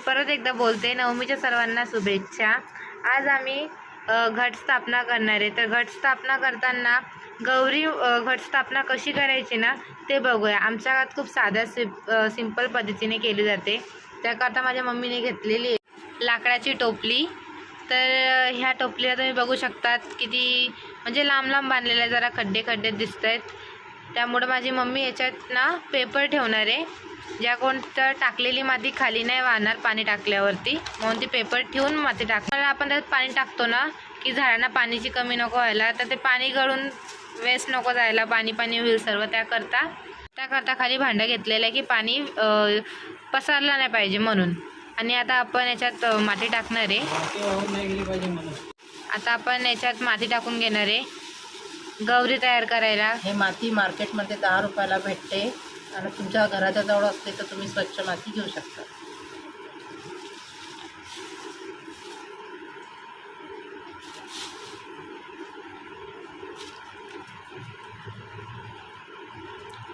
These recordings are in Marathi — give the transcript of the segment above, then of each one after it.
परत एकदा बोलते, नवमीच्या सर्वांना शुभेच्छा। आज आम्ही घट स्थापना करणार आहे। तर घट स्थापना करताना गौरी घट स्थापना कशी करायची ना ते बघूया। आमच्या गावात खूप साध्या सिंपल पद्धतीने केली जाते। त्याकरता माझ्या मम्मीने घेतलेली लाकडाची टोपली। तर ह्या टोपलीला तुम्ही बघू शकतात किती म्हणजे लांब लांब बांधलेल्या, जरा खड्डे खड्डे दिसत आहेत। त्यामुळे माझी मम्मी याच्यात ना पेपर ठेवणार आहे, ज्या कोणतं टाकलेली माती खाली नाही वाहणार पाणी टाकल्यावरती, म्हणून ती पेपर ठेवून माती टाकणार। आपण त्यात पाणी टाकतो ना की झाडांना पाण्याची कमी नको व्हायला, तर ते पाणी गळून वेस्ट नको जायला, पाणी पाणी होईल सर्व। त्याकरता खाली भांडं घेतलेलं आहे की पाणी पसरलं नाही पाहिजे म्हणून। आणि आता आपण याच्यात माती टाकणार आहे। आता आपण याच्यात माती टाकून घेणार आहे गौरी तयार करायला। हे माती मार्केटमध्ये 10 रुपयाला भेटते आणि तुमच्या घराच्या जवळ असते तर तुम्ही स्वच्छ माती घेऊ शकता।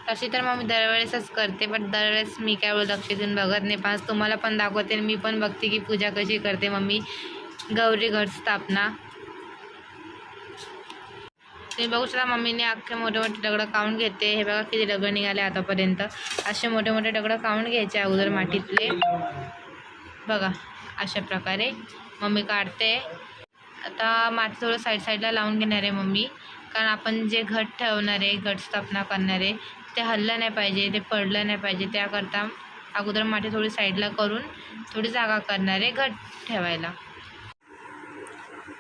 तशी तर मग मी दरवेळेसच करते, पण दरवेळेस मी काय लक्ष देऊन बघत नाही। पण तुम्हाला पण दाखवते, मी पण बघते की पूजा कशी करते मम्मी गौरी घट स्थापना। तुम्ही बघू शकता मम्मीने अख्खे मोठे मोठे दगड काढून घेते। हे बघा किती दगड निघाले आतापर्यंत। असे मोठे मोठे दगड काढून घ्यायचे अगोदर मातीतले, बघा अशा प्रकारे मम्मी काढते। आता माती थोडं साईडला लावून घेणार आहे मम्मी, कारण आपण जे घट ठेवणार आहे, घट स्थापना करणार आहे, ते हललं नाही पाहिजे, ते पडलं नाही पाहिजे। त्याकरता अगोदर माती थोडी साईडला करून थोडी जागा करणार आहे घट ठेवायला।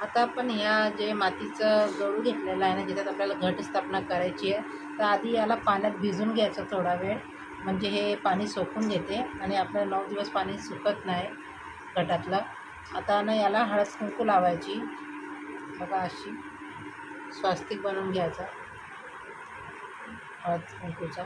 आता आपण या जे मातीचं गळू घेतलेलं आहे ना, ज्याच्यात आपल्याला घट स्थापना करायची आहे, तर आधी याला पाण्यात भिजून घ्यायचं थोडा वेळ, म्हणजे हे पाणी सोकून घेते आणि आपलं 9 दिवस पाणी सुकत नाही घटातलं। आता ना याला हळद कुंकू लावायची, बघा अशी स्वास्तिक बनवून घ्यायचा हळद कुंकूचा।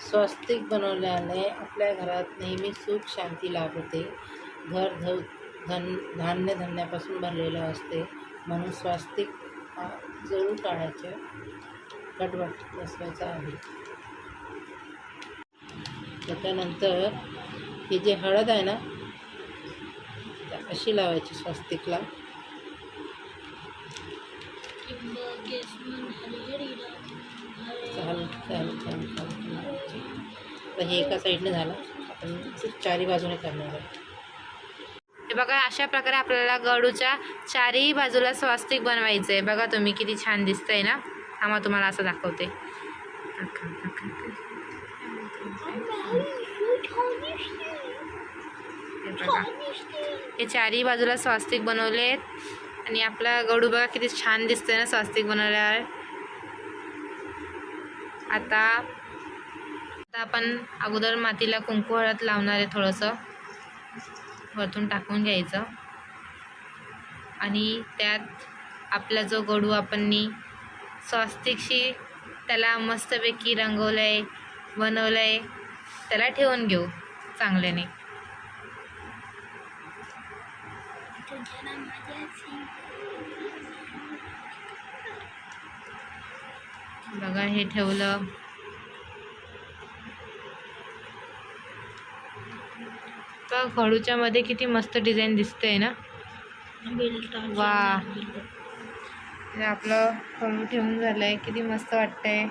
स्वस्तिक बनवल्याने आपल्या घरात नेहमी सुख शांती लाभते। घर धान्य धान्यापासून भरलेलं असते, म्हणून स्वस्तिक हा जरूर काढायचे, घट बसवायचा आहे। त्याच्यानंतर ही जी हळद आहे ना अशी लावायची स्वस्तिकला। तर हे एका साईडने झालं, आपण चारी बाजूने करणार आहे। हे बघा अशा प्रकारे आपल्याला गडूच्या चारही बाजूला स्वास्तिक बनवायचं आहे। बघा तुम्ही किती छान दिसतंय ना। आम्हा तुम्हाला असं दाखवते, हे चारही बाजूला स्वास्तिक बनवले आहेत आणि आपला गडू बघा किती छान दिसतंय ना स्वास्तिक बनवल्यावर। आता आपण अगोदर मातीला कुंकू हळद लावणार आहे, थोडंसं वरतून टाकून घ्यायचं आणि त्यात आपला जो गडू आपण स्वास्तिकशी त्याला मस्तपैकी रंगवलंय बनवलंय, त्याला ठेवून घेऊ चांगल्याने। बघा हे ठेवलं, तर खडूच्या मध्ये किती मस्त डिझाईन दिसते ना। वा, आपलं खडू ठेवून झालंय, किती मस्त वाटतंय।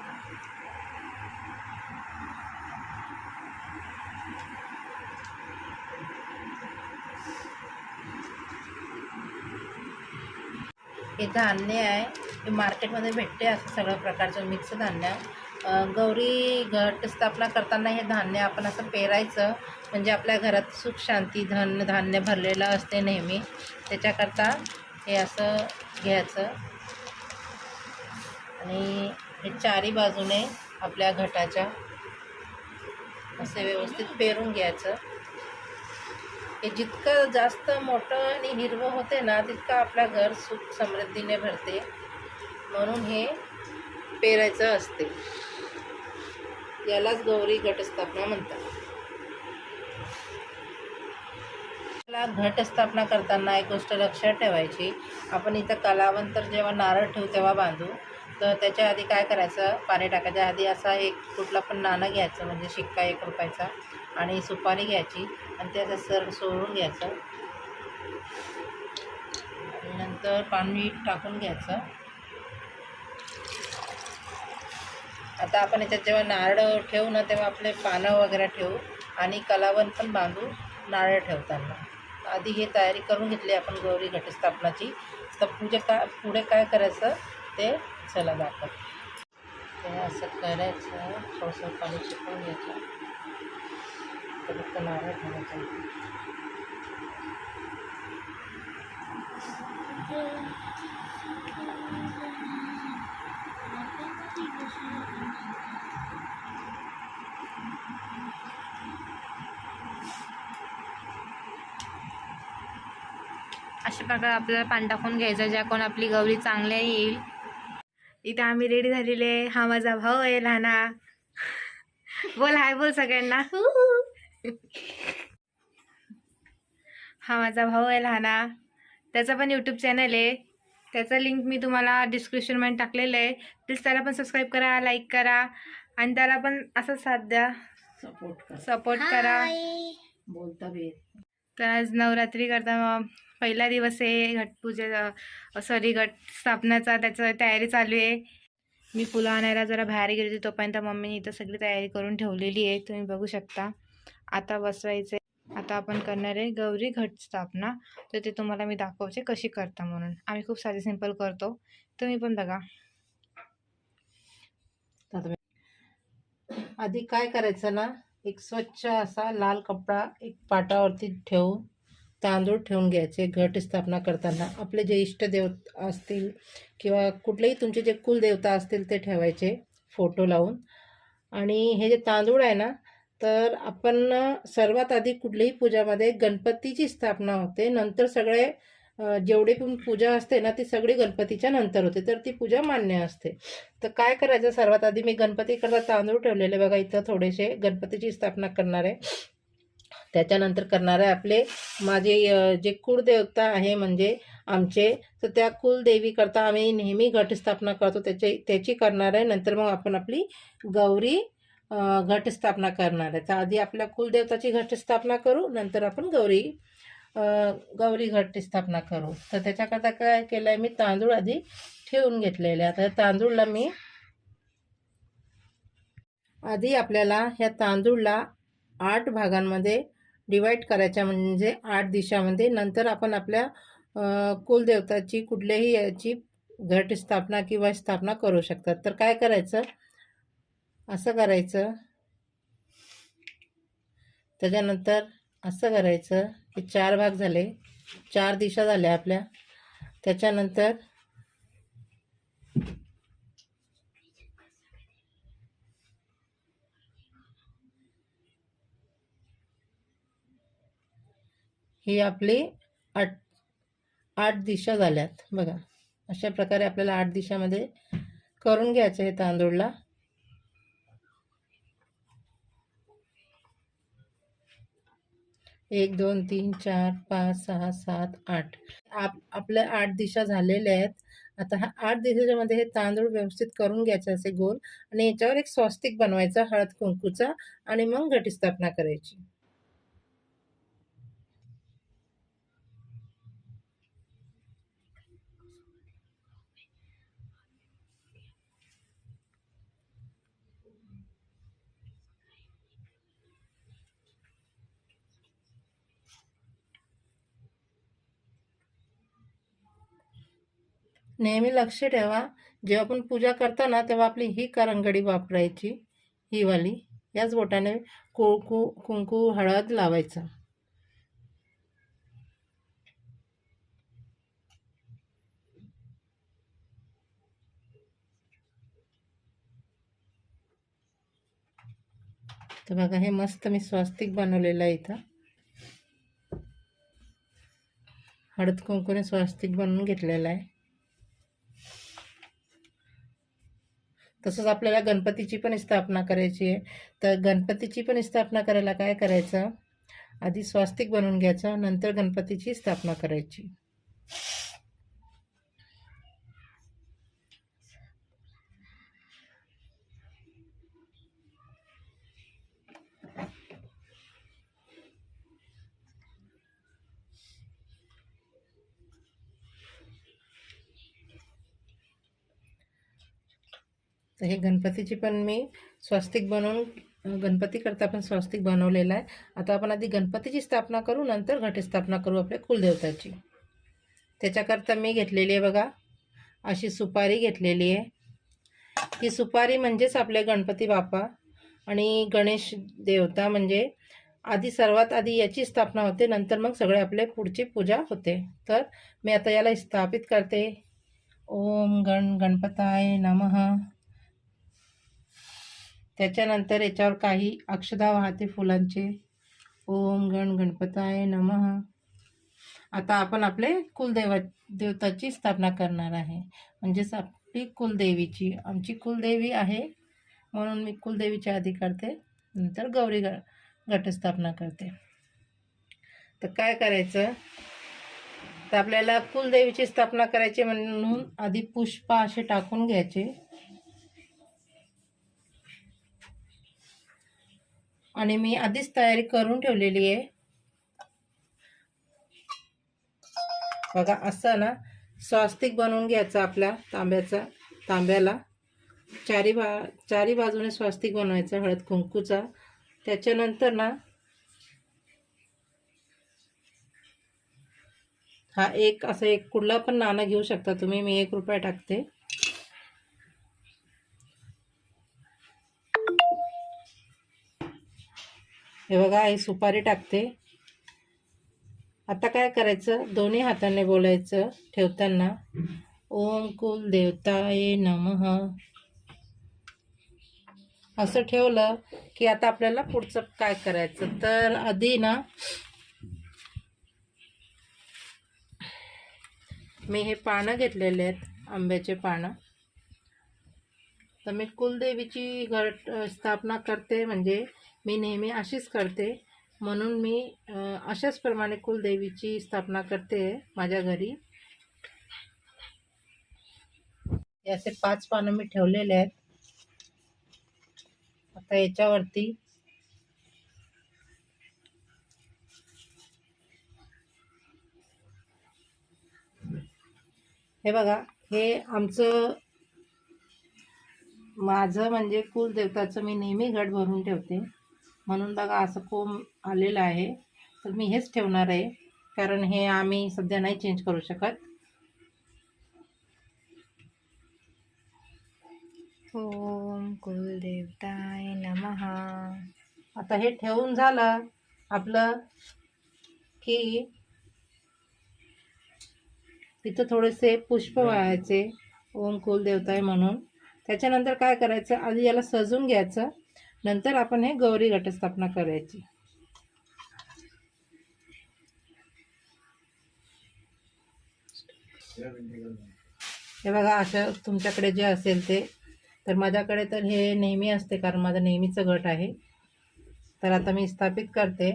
हे धान्य आहे, हे मार्केटमध्ये भेटते असं सगळ्या प्रकारचं मिक्स धान्य। गौरी घट स्थापना करताना हे धान्य आपण असं पेरायचं, म्हणजे आपल्या घरात सुख शांती धान्य भरलेलं असते नेहमी। त्याच्याकरता हे असं घ्यायचं आणि हे चारी बाजूने आपल्या घटाच्या असे व्यवस्थित पेरून घ्यायचं. हे जितकं जास्त मोठं आणि हिरवं होते ना तितकं आपलं घर सुख समृद्धीने भरते, म्हणून हे पेरायचं असते. यालाच गौरी घटस्थापना म्हणतात. घटस्थापना करताना एक गोष्ट लक्षात ठेवायची, आपण इथं कलावंत तर जेव्हा नारळ ठेवू तेव्हा बांधू, तर त्याच्या आधी काय करायचं, पाणी टाकायच्या आधी असा एक कुठला पण नाणं घ्यायचं, म्हणजे शिक्का 1 रुपयाचा, आणि सुपारी घ्यायची आणि त्याचं सर सोडून घ्यायचं. नंतर पाणी टाकून घ्यायचं. आता आपण याच्यात जेव्हा नारळ ठेवू ना तेव्हा आपले पानं वगैरे ठेवू आणि कलावंत पण बांधू नारळ ठेवताना. आधी हे तयारी करून घेतली आपण गौरी घटस्थापनाची. तर पुढे काय करायचं ते चला दाखव. ते असं करायचं, थोडंसं पाणी शिकवून घ्यायचं, तर फक्त नारळ ठेवायचं. अशा प्रकारे आपल्याला पाणी टाकून घ्यायचं, ज्या कोण आपली गौरी चांगली येईल. इथे आम्ही रेडी झालेले. हा माझा भाऊ आहे लहाना. बोल हाय बोल सगळ्यांना. हा माझा भाऊ आहे लहाना. त्याचा पण यूट्यूब चॅनल आहे. त्याचा लिंक मी तुम्हाला डिस्क्रिप्शनमध्ये टाकलेलं आहे. प्लीज त्याला पण सबस्क्राईब करा, लाईक करा आणि त्याला पण असं साथ द्या, सपोर्ट करा. बोलता बी तर आज नवरात्री करता पहिला दिवस आहे घटस्थापनाचा, त्याचं तयारी चालू आहे. मी फुलं आणायला जरा बाहेर गेली होती, तोपर्यंत मम्मीने इथं सगळी तयारी करून ठेवलेली आहे, तुम्ही बघू शकता. आता बसवायचं. आता आपण करणार आहे गौरी घटस्थापना. तर ते तुम्हाला मी दाखवते कशी करता म्हणून. आम्ही खूप साधी सिंपल करतो, तुम्ही पण बघा. आधी काय करायचं ना, एक स्वच्छ असा लाल कपडा एक पाटावरती ठेवून तांदूळ ठेवून घ्यायचे. घटस्थापना करताना आपले जे इष्टदेव असतील किंवा कुठलेही तुमचे जे कुलदेवता असतील ते ठेवायचे फोटो लावून. आणि हे जे तांदूळ आहे ना, तर आपण सर्वात आधी कुठल्याही पूजामध्ये गणपतीची स्थापना होते, नंतर सगळे जेवढी पण पूजा असते ना ती सगळी गणपतीच्या नंतर होते, तर ती पूजा मान्य असते. तर काय करायचं, सर्वात आधी मी गणपतीकरता तांदूळ ठेवलेले बघा इथं थोडेसे, गणपतीची स्थापना करणार आहे. त्याच्यानंतर करणार आहे आपले माझे जे कुलदेवता आहे म्हणजे आमचे, तर त्या कुलदेवी करता आम्ही नेहमी घटस्थापना करतो, त्याची करणार आहे. नंतर मग आपण आपली गौरी घटस्थापना करणार आहे. तर आधी आपल्या कुलदेवताची घटस्थापना करू, नंतर आपण गौरी घटस्थापना करू. तर त्याच्याकरता काय केलं आहे, मी तांदूळ आधी ठेवून घेतलेले. आता तांदूळला मी आधी आपल्याला ह्या तांदूळला 8 भागांमध्ये डिवाईड करायच्या, म्हणजे 8 दिशामध्ये. नंतर आपण आपल्या कुलदेवताची कुठल्याही याची घटस्थापना किंवा स्थापना करू शकतात. तर काय करायचं, असं करायचं, त्याच्यानंतर असं करायचं. हे 4 भाग झाले, 4 दिशा झाल्या आपल्या. त्याच्यानंतर ही आपली 8 दिशा झाल्यात बघा. अशा प्रकारे आपल्याला 8 दिशामध्ये करून घ्यायचं हे तांदूळला. 1 2 3 4 5 6 7 8 आपल्या 8 दिशा झालेल्या आहेत. आता हा 8 दिशेमध्ये हे तांदूळ व्यवस्थित करून घ्यायचं असे गोल, आणि याच्यावर एक स्वस्तिक बनवायचा हळद कुंकूचा, आणि मग घटस्थापना करायची. नेहमी लक्ष ठेवा, जेव्हा आपण पूजा करतो ना तेव्हा आपली ही करंगडी वापरायची, ही वाली. याच बोटाने कुंकू हळद लावायचं. तर बघा हे मस्त मी स्वस्तिक बनवलेलं आहे इथं. हळद कुंकूने स्वस्तिक बनवून घेतलेलं आहे. तसंच आपल्याला गणपतीची पण स्थापना करायची आहे. तर गणपतीची पण स्थापना करायला काय करायचं, आधी स्वस्तिक बनवून घ्यायचं, नंतर गणपतीची स्थापना करायची. तर हे गणपतीची पण मी स्वस्तिक बनवून गणपती करता पण स्वस्तिक बनवलेलं आहे. आता आपण आधी गणपतीची स्थापना करू, नंतर घटस्थापना करू आपल्या कुलदेवताची. त्याच्याकरता मी घेतलेली आहे बघा अशी सुपारी घेतलेली आहे. ही सुपारी म्हणजेच आपले गणपती बाप्पा आणि गणेश देवता, म्हणजे आधी सर्वात आधी याची स्थापना होते, नंतर मग सगळे आपले पुढची पूजा होते. तर मी आता याला स्थापित करते. ओम गणपताय नमः. त्याच्यानंतर याच्यावर काही अक्षदा वाहते फुलांचे. ओम गणपताय नमः. आता आपण आपले देवताची स्थापना करणार आहे, म्हणजेच आपली कुलदेवीची. आमची कुलदेवी आहे म्हणून मी कुलदेवीच्या आधी करते, नंतर गौरी घटस्थापना करते. तर काय करायचं, तर आपल्याला कुलदेवीची स्थापना करायची म्हणून आधी पुष्प असे टाकून घ्यायचे. आणि मी आधीच तयारी करून ठेवलेली आहे बघा. असं ना स्वस्तिक बनवून घ्यायचं आपल्या तांब्याला चारी बाजूने स्वस्तिक बनवायचं हळद कुंकूचा. त्याच्यानंतर ना हा असं एक कुठला पण नाणं घेऊ शकता तुम्ही. मी 1 रुपया टाकते. हे बघा ही सुपारी टाकते. आता काय करायचं, दोन्ही हाताने बोलायचं ठेवताना, ओम कुलदेवताय नमः. असं ठेवलं की आता आपल्याला पुढचं काय करायचं, तर आधी ना मी हे पानं घेतलेले आहेत, आंब्याचे पानं. तर मी कुलदेवीची स्थापना करते, म्हणजे मी नेहमी अशीच करते, म्हणून मी अशाच प्रमाणे कुलदेवीची स्थापना करते माझ्या घरी. हे असे 5 पानं मी ठेवलेले आहेत. आता याच्यावरती हे बघा, हे माझं म्हणजे कुलदेवताचं मी नेहमी घट भरून ठेवते, म्हणून बघा असं कोंब आलेलं आहे. तर मी हेच ठेवणार आहे, कारण हे आम्ही सध्या नाही चेंज करू शकत. ओम कुलदेवताय नमः. आता हे ठेवून झालं आपलं की तिथं थोडेसे पुष्प वाहायचे ओम कुलदेवताय म्हणून. त्याच्यानंतर काय करायचं, आधी याला सजून घ्यायचं, नंतर आपण हे गौरी घटस्थापना करायची. हे बघा असं तुमच्याकडे जे असेल ते. तर माझ्याकडे तर हे नेहमी असते, कारण माझं नेहमीचं घट आहे. तर आता मी स्थापित करते.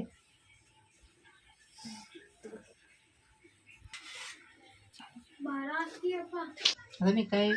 आता मी काय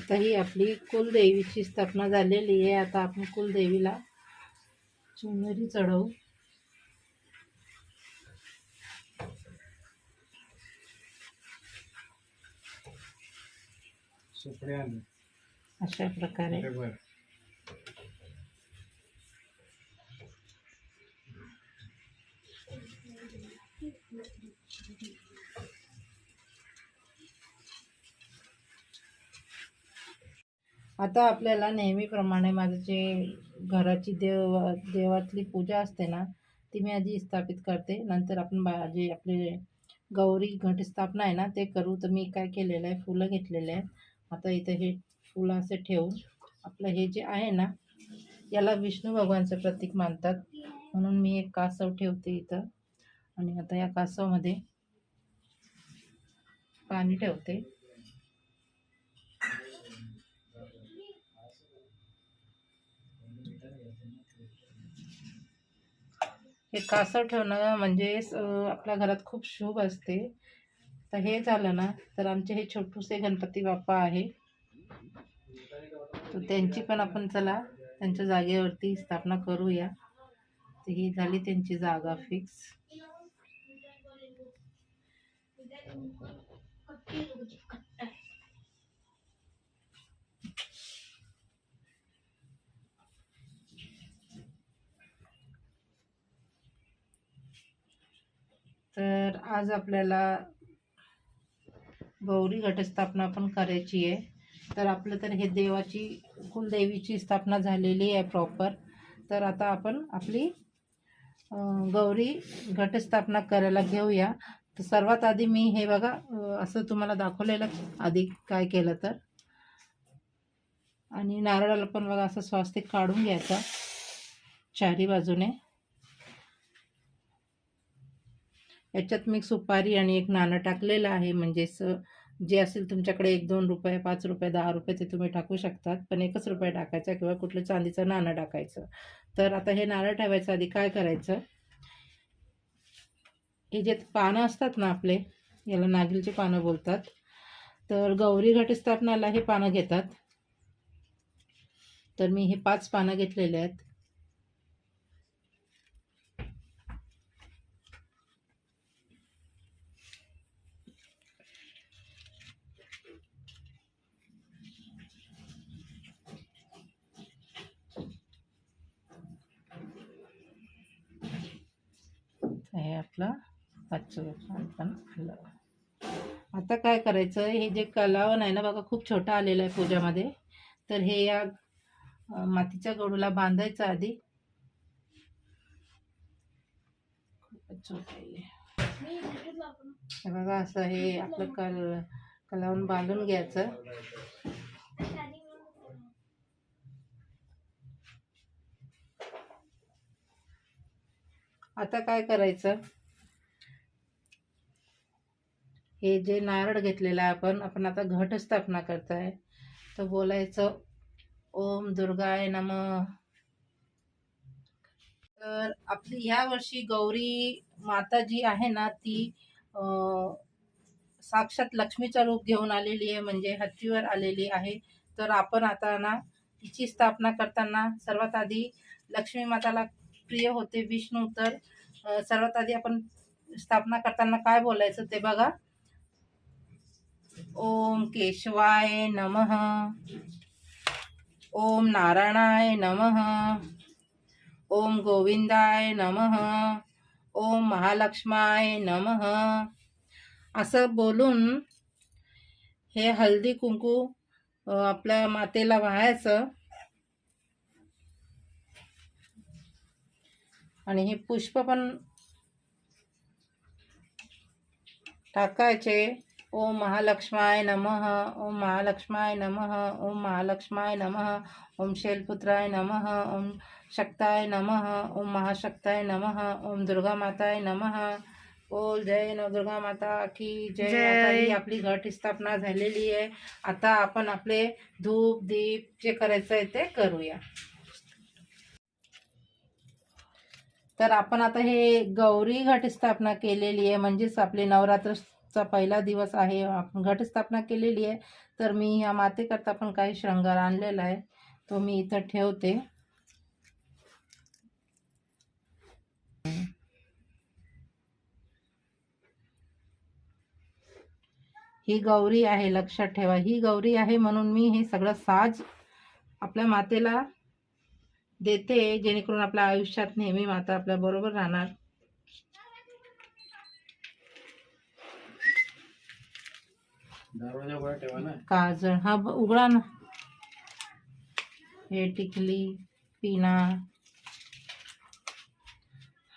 आता ही आपली कुलदेवीची स्थापना झालेली आहे. आता आपण कुलदेवीला चुनरी चढवू. अशा प्रकारे आता आपल्याला नेहमीप्रमाणे माझं जे घराची देवातली पूजा असते ना, ती मी आधी स्थापित करते. नंतर आपण जे आपले गौरी घटस्थापना आहे ना, ते करू. तर मी काय केलेलं आहे, फुलं घेतलेले आहेत. आता इथं हे फुलं असे ठेवून आपलं हे जे आहे ना, याला विष्णू भगवानचं प्रतीक मानतात, म्हणून मी एक कासव ठेवते इथं. आणि आता या कासवमध्ये पाणी ठेवते. हे कासव ठेवणं म्हणजे आपल्या घरात खूप शुभ असते. तर हे झालं ना, तर आमचे हे छोटूसे गणपती बाप्पा आहे, तर त्यांची पण आपण चला त्यांच्या जागेवरती स्थापना करूया. तर ही झाली त्यांची जागा फिक्स. तर आज आपल्याला गौरी घटस्थापना पण करायची आहे. तर आपलं तर हे देवाची कुलदेवीची स्थापना झालेली आहे प्रॉपर. तर आता आपण आपली गौरी घटस्थापना करायला घेऊया. तर सर्वात आधी मी हे बघा असं तुम्हाला दाखवलेलं आधी काय केलं तर. आणि नारळाला पण बघा असं स्वास्तिक काढून घ्यायचा चारी बाजूने. याच्यात मी सुपारी आणि एक नाणं टाकलेलं आहे. म्हणजे जे असेल तुमच्याकडे 1-2 रुपये, 5 रुपये, 10 रुपये ते तुम्ही टाकू शकतात. पण 1 रुपया टाकायचा किंवा कुठलं चांदीचं नाणं टाकायचं. तर आता हे नारळ ठेवायचं आधी काय करायचं, हे जे पानं असतात ना आपले, याला नागिलची पानं बोलतात. तर गौरी घटस्थापनाला हे पानं घेतात. तर मी हे 5 पानं घेतलेले आहेत. हे आपलं 5चं पान पण आलं. आता काय करायचं, हे जे कलावण आहे ना बघा, खूप छोटं आलेलं आहे पूजामध्ये. तर हे या मातीच्या गडूला बांधायचं आधी. हे बघा असं हे आपलं कलावण बांधून घ्यायचं. आता काय करायचं, हे जे नारळ घेतलेलं आहे आपण आता घटस्थापना करताय, तर बोलायचं ओम दुर्गाय नमः. तर आपली ह्या वर्षी गौरी माता जी आहे ना, ती साक्षात लक्ष्मीचं रूप घेऊन आलेली आहे, म्हणजे हत्तीवर आलेली आहे. तर आपण आता ना तिची स्थापना करताना सर्वात आधी लक्ष्मी माताला प्रिय होते विष्णू. तर सर्वात आधी आपण स्थापना करताना काय बोलायचं ते बघा. ओम केशवाय नमः, ओम नारायणाय नमः, ओम गोविंदाय नमः, ओम महालक्ष्माय नमः असं बोलून हे हळदी कुंकू आपल्या मातेला वाहायचं. आणि हे पुष्प पण टाकायचे. ओम महालक्ष्माय नमः, ओम महालक्ष्माय नमः, ओम महालक्ष्माय नमः, ओम शैलपुत्राय नमः, ओम शक्ताय नमः, ओम महाशक्ताय नमः, ओम दुर्गा माताय नमः. बोल जय नवदुर्गा माता की जय. आता ही आपली घट स्थापना झालेली आहे. आता आपण आपले धूप दीप जे करायचं आहे ते करूया. तर आपण आता हे गौरी घट स्थापना केलेली आहे, म्हणजेच आपले नवरात्र चा पहिला दिवस आहे. आपण घटस्थापना केलेली आहे. तर मी ह्या मातेकरता पण काही शृंगार आणलेला आहे, तो मी इथं ठेवते. ही गौरी आहे, लक्षात ठेवा. ही गौरी आहे म्हणून मी हे सगळं साज आपल्या मातेला देते, जेणेकरून आपल्या आयुष्यात नेहमी माता आपल्या बरोबर राहणार. काजळ हा उघडा ना. हे टिकली, पिना,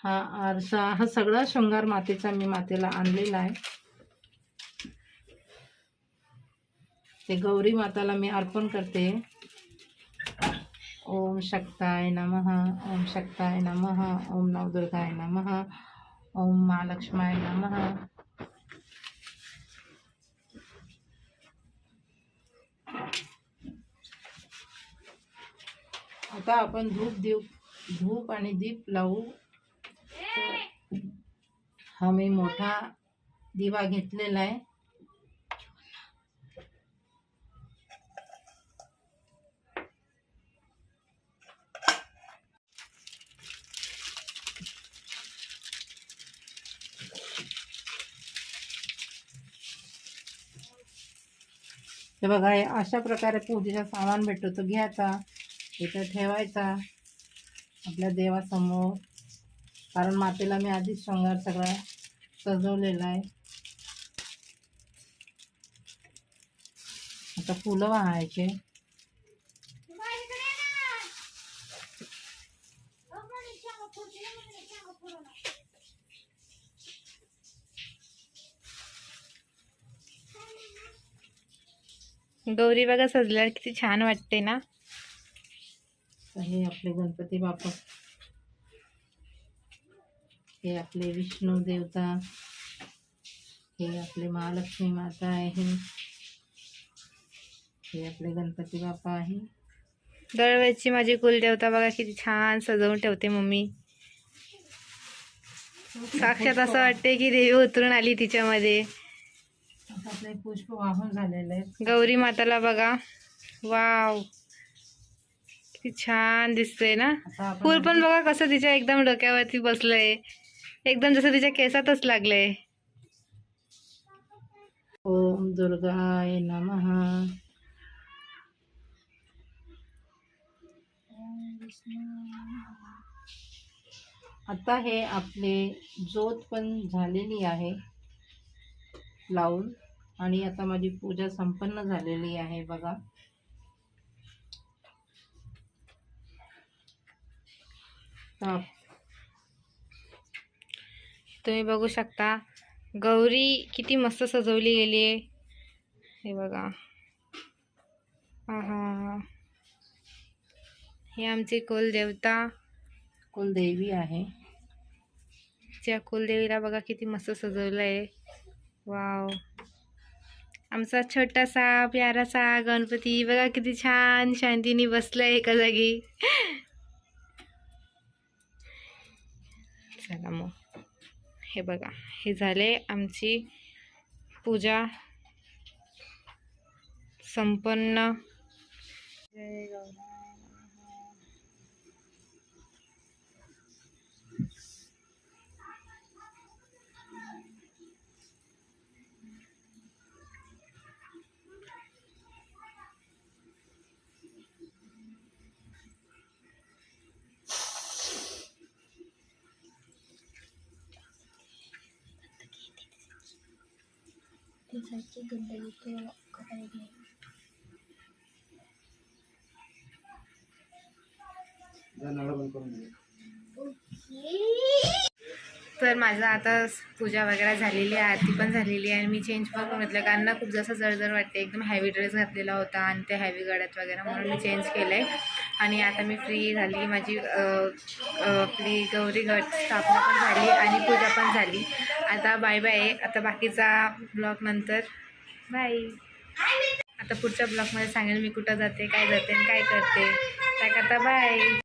हा आरसा, हा सगळा शृंगार मातेचा मी मातेला आणलेला आहे. ते गौरी माताला मी अर्पण करते. ओम शक्ताय नमः, ओम शक्ताय नमः, ओम नवदुर्गाय नमः, ओम महालक्ष्माय नमः. आता आपण धूप आणि दीप लावू. हा मी मोठा दिवा घेतलेला आहे. हे बघा, हे अशा प्रकारे पूजेचा सामान भेटतो, तो घ्यायचा, इथं ठेवायचा आपल्या देवासमोर. कारण मातेला मी आधीच शृंगार सगळा सजवलेला आहे. आता फुलं वाहायचे. गौरी बघा सजल्यावर किती छान वाटते ना. हे आपले गणपती बाप्पा, हे आपले विष्णू देवता, हे आपले महालक्ष्मी माता आहे, हे आपले गणपती बाप्पा आहे. दरवेळची माझी कुलदेवता बघा किती छान सजवून ठेवते मम्मी. साक्षात असं वाटते की देवी उतरून आली तिच्यामध्ये. आता आपले पुष्प वाहून झालेले आहेत. गौरी माताला बघा, वाव किती छान दिसतंय ना. फूल पण बघा कसं तिच्या एकदम डोक्यावरती बसलंय, एकदम जसं तिच्या केसातच लागलंय. ओम दुर्गाय नमः. आता हे आपले ज्योत पण झालेली आहे लावून, आणि आता माझी पूजा संपन्न झालेली आहे बघा. तुम्ही बघू शकता गौरी किती मस्त सजवली गेली आहे. हे बघा, आहा, हे आमची कुलदेवता, कुलदेवी आहे. त्या कुलदेवीला बघा किती मस्त सजवलं आहे. वाव, आमचा छोटासा प्यारासा गणपती बघा किती छान शांतीने बसलाय एका जागी. चला मग, हे बघा, हे झाले आमची पूजा संपन्न. जय गौराय. तर माझं आता पूजा वगैरे झालेली आहे, आरती पण झालेली आहे, आणि मी चेंज पण करून घेतलं कारण ना खूप जास्त जळजळ वाटते. एकदम हॅवी ड्रेस घातलेला होता आणि ते हॅवी गड्यात वगैरे, म्हणून मी चेंज केलं आहे. आणि आता मी फ्री झाली. माझी आपली गौरी गट स्थापना पण झाली आणि पूजा पण झाली. आता बाय बाय. आता बाकीचा ब्लॉग नंतर. बाय. आता पुढच्या ब्लॉगमध्ये सांगेल मी कुठं जाते, काय जाते आणि काय करते. त्या करता बाय.